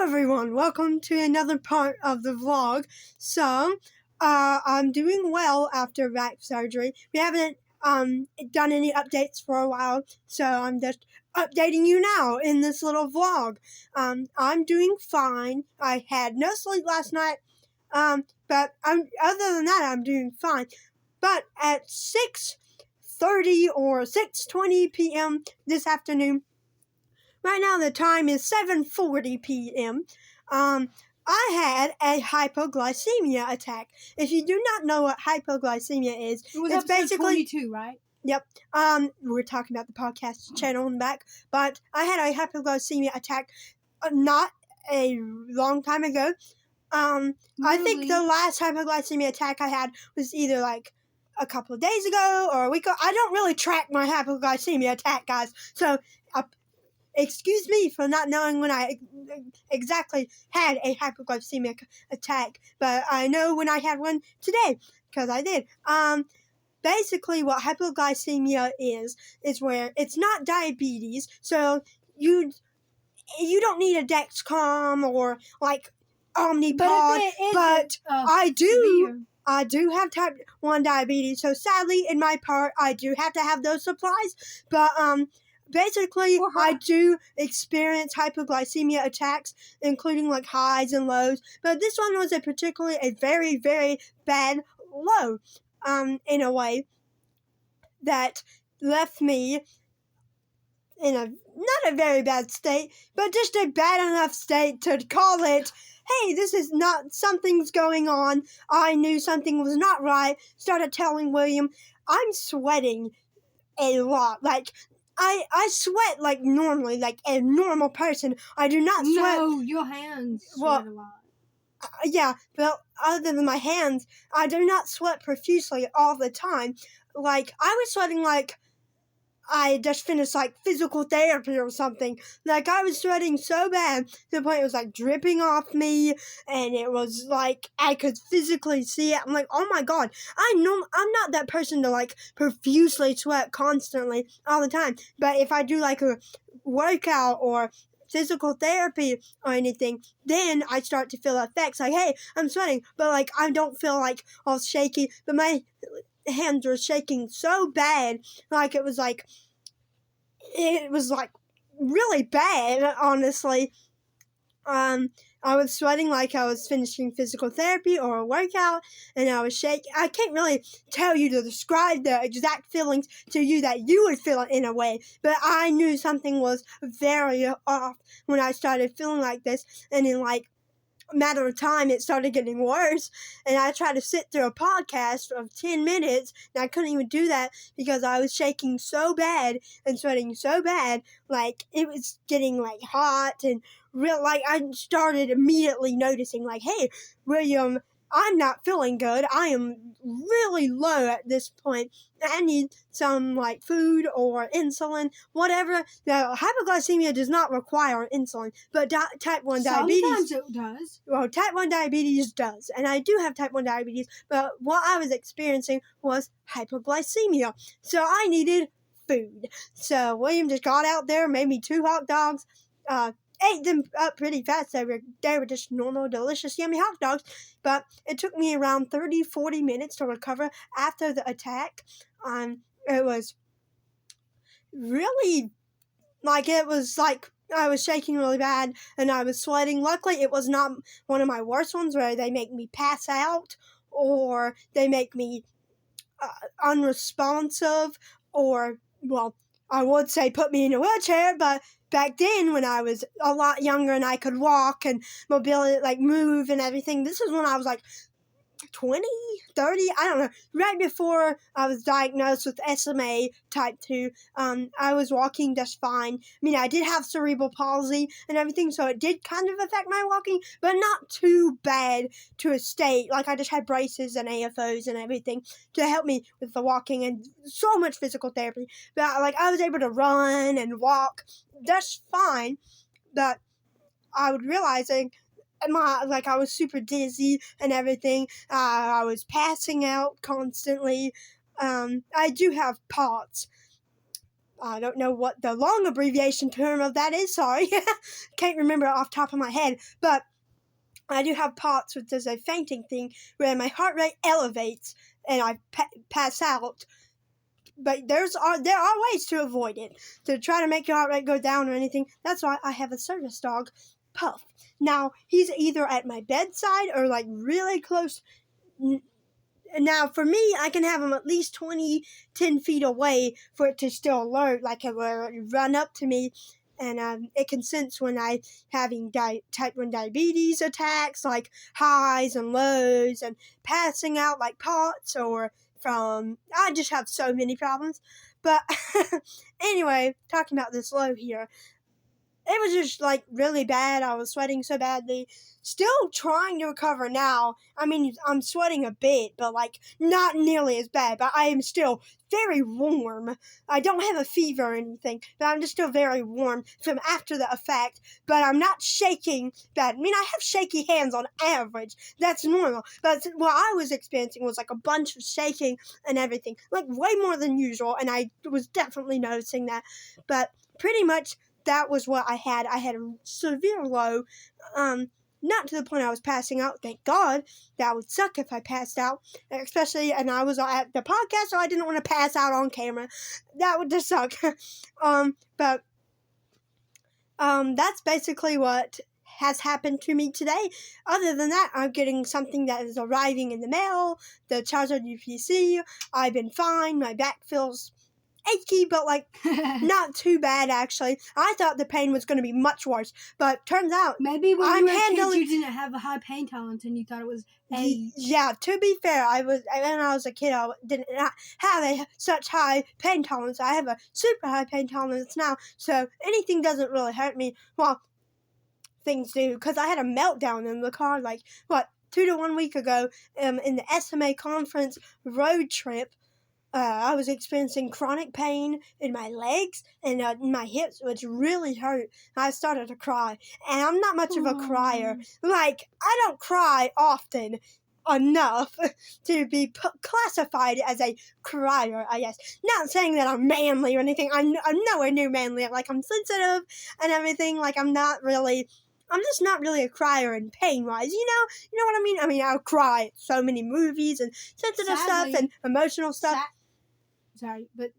everyone, welcome to another part of the vlog. So, I'm doing well after back surgery. We haven't done any updates for a while, so I'm just updating you now in this little vlog. I'm doing fine. I had no sleep last night, but other than that, I'm doing fine. But at 6:30 or 6:20 p.m. this afternoon, right now the time is 7:40 p.m. I had a hypoglycemia attack. If you do not know what hypoglycemia is, it's basically 22, right? Yep. We're talking about the podcast channel in the back, but I had a hypoglycemia attack not a long time ago. I think the last hypoglycemia attack I had was either like a couple of days ago or a week ago. I don't really track my hypoglycemia attack, guys. So, excuse me for not knowing when I exactly had a hypoglycemic attack, but I know when I had one today, because I did. Basically what hypoglycemia is where it's not diabetes, so you don't need a Dexcom or like Omnipod, but I do have type 1 diabetes, so sadly in my part I do have to have those supplies, but basically, I do experience hypoglycemia attacks, including like highs and lows. But this one was a very, very bad low, in a way that left me in not a very bad state, but just a bad enough state to call it, hey, this is not, something's going on. I knew something was not right. Started telling William, I'm sweating a lot. Like, I sweat like normally, like a normal person. I do not sweat. No, your hands sweat a lot. Yeah, but other than my hands, I do not sweat profusely all the time. Like, I was sweating like I just finished like physical therapy or something. Like, I was sweating so bad to the point it was like dripping off me, and it was like I could physically see it. I'm like, oh my god, I know I'm not that person to like profusely sweat constantly all the time. But if I do like a workout or physical therapy or anything, then I start to feel effects like, hey, I'm sweating, but like I don't feel like all shaky, but my hands were shaking so bad, like it was like really bad, honestly. I was sweating like I was finishing physical therapy or a workout, and I was shaking. I can't really tell you to describe the exact feelings to you that you would feel it in a way, but I knew something was very off when I started feeling like this, and in like matter of time it started getting worse, and I tried to sit through a podcast of 10 minutes and I couldn't even do that because I was shaking so bad and sweating so bad, like it was getting like hot and real. Like, I started immediately noticing like, hey, William, I'm not feeling good. I am really low at this point. I need some like food or insulin, whatever. Now, hypoglycemia does not require insulin, but type 1 diabetes. Sometimes it does. Well, type 1 diabetes does, and I do have type 1 diabetes, but what I was experiencing was hypoglycemia. So I needed food. So William just got out there, made me 2 hot dogs, ate them up pretty fast. They were just normal, delicious, yummy hot dogs. But it took me around 30-40 minutes to recover after the attack. It was really, like, it was like I was shaking really bad and I was sweating. Luckily, it was not one of my worst ones where they make me pass out or they make me unresponsive or, well, I would say put me in a wheelchair, but back then when I was a lot younger and I could walk and mobility, like move and everything, this is when I was like 20, 30, I don't know, right before I was diagnosed with SMA type 2, I was walking just fine. I mean, I did have cerebral palsy and everything, so it did kind of affect my walking, but not too bad to a state. Like, I just had braces and AFOs and everything to help me with the walking and so much physical therapy. But, like, I was able to run and walk just fine, but I was realizing I was super dizzy and everything. I was passing out constantly. I do have POTS. I don't know what the long abbreviation term of that is, sorry. Can't remember it off the top of my head, but I do have POTS, which is a fainting thing where my heart rate elevates and I pass out. But there are ways to avoid it, to try to make your heart rate go down or anything. That's why I have a service dog, Puff. Now, he's either at my bedside or like really close. Now, for me, I can have him at least 10 feet away for it to still alert, like it will run up to me. And it can sense when I'm having type 1 diabetes attacks, like highs and lows, and passing out like POTS, or I just have so many problems. But anyway, talking about this low here. It was just, like, really bad. I was sweating so badly. Still trying to recover now. I mean, I'm sweating a bit, but, like, not nearly as bad. But I am still very warm. I don't have a fever or anything, but I'm just still very warm from after the effect. But I'm not shaking bad. I mean, I have shaky hands on average. That's normal. But what I was experiencing was, like, a bunch of shaking and everything. Like, way more than usual, and I was definitely noticing that. But pretty much that was what I had. I had a severe low, not to the point I was passing out, thank God. That would suck if I passed out, especially, and I was at the podcast, so I didn't want to pass out on camera. That would just suck. But that's basically what has happened to me today. Other than that, I'm getting something that is arriving in the mail, the charger UPC. I've been fine. My back feels achy, but like not too bad actually. I thought the pain was going to be much worse, but turns out maybe when you were a kid, you didn't have a high pain tolerance and you thought it was age. Yeah, to be fair, when I was a kid, I didn't have such high pain tolerance. I have a super high pain tolerance now, so anything doesn't really hurt me. Well, things do, because I had a meltdown in the car, like 2 to 1 week ago, in the SMA conference road trip. I was experiencing chronic pain in my legs and in my hips, which really hurt. I started to cry, and I'm not much of a crier. Like, I don't cry often enough to be classified as a crier, I guess. Not saying that I'm manly or anything. I'm nowhere near manly. Like, I'm sensitive and everything. Like, I'm just not really a crier in pain-wise, you know what I mean? I mean, I'll cry at so many movies and sensitive stuff and emotional stuff. Sorry, but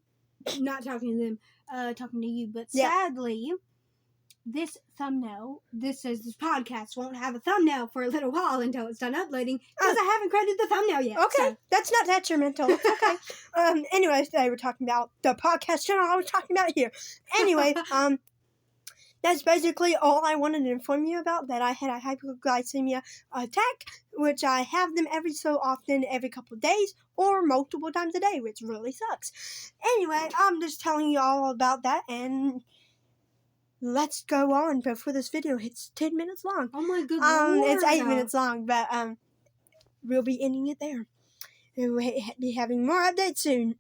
not talking to them, talking to you. But sadly, this thumbnail, this says this podcast won't have a thumbnail for a little while until it's done uploading, because I haven't created the thumbnail yet. Okay, so. That's not detrimental. It's okay. Anyways, today we're talking about the podcast channel I was talking about here. Anyway, that's basically all I wanted to inform you about, that I had a hypocalcemia attack, which I have them every so often, every couple of days, or multiple times a day, which really sucks. Anyway, I'm just telling you all about that, and let's go on before this video hits 10 minutes long. Oh my good Lord. It's 8 minutes long, but we'll be ending it there. We'll be having more updates soon.